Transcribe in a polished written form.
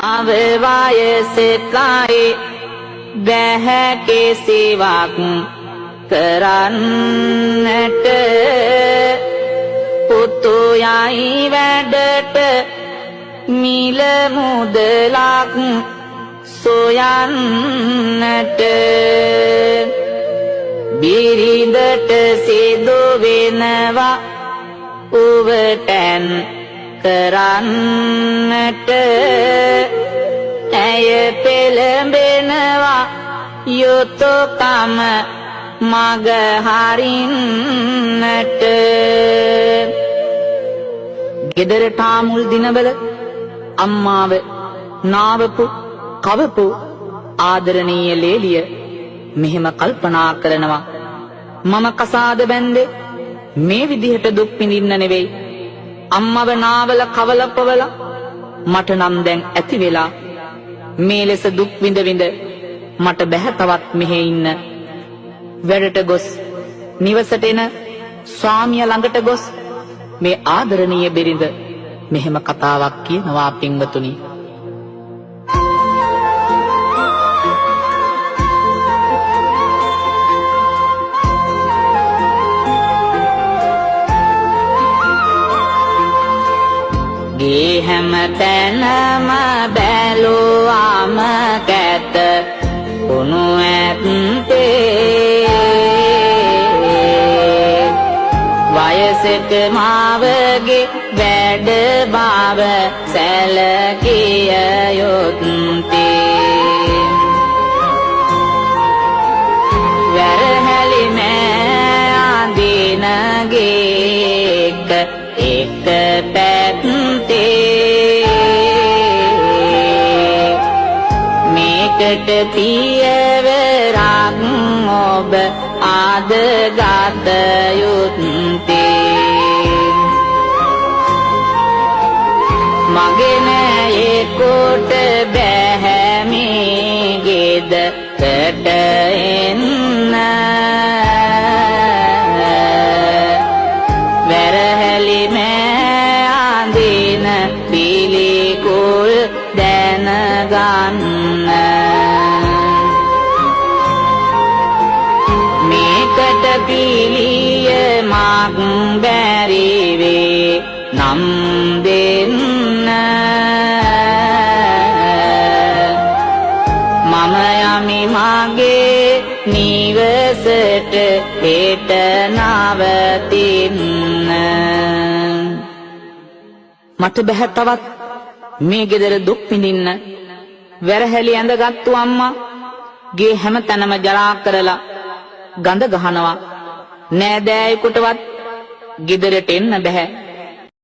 අවවායසෙකයි බැහැ කෙසේවක් කරන්නට පුතු යයි වැඩට මිල මුදලක් සොයන්නට බිරිඳට සිදු වෙනවා උවටැන් කරන්නට ඇය පෙළඹෙනවා යුතුයකම මග හරින්නට ගෙදරට මුල් දිනවල අම්මාව නාවපු කවපු ආදරණීය ලේලිය මෙහෙම කල්පනා කරනවා මම කසාද බැන්දේ මේ විදිහට දුක් විඳින්න නෙවෙයි අම්මව නාවල කවලපවල මට නම් දැන් ඇති වෙලා මේ ලෙස දුක් විඳ විඳ මට බැහැ තවත් මෙහෙ ඉන්න වැඩට ගොස් නිවසට එන ස්වාමියා ළඟට ගොස් මේ ආදරණීය බිරිඳ මෙහෙම කතාවක් කියනවා පින්වතුනි ගේ හැම තැනම බැලුවාම කැත උණු ඇත්තේ වයසක මාවගේ වැඩ බව සැලකිය යුත්තේ වැරහැලි මෑ අඳිනගේ එක පැත්තේ මේකට පියවරක් ඔබ ආදගත යුත්තේ මගෙන ඒකොට බැහැ මේ ගෙදරට එන්න වැරහැලි මෑ අඳින පිළිකුල් දැනගන්න මේකට පිළියමක් බැරි වේ නම් දෙන්න මම යමි මගේ නිවසට හෙට නවතින්න මට බැහැ තවත් මේ ගෙදර දුක් විඳින්න වැරහැලි ඇඳගත්තු අම්මා ගේ හැම තැනම ජරා කරලා ගඳ ගහනවා නෑදෑයෙකුටවත් ගෙදරට එන්න බැහැ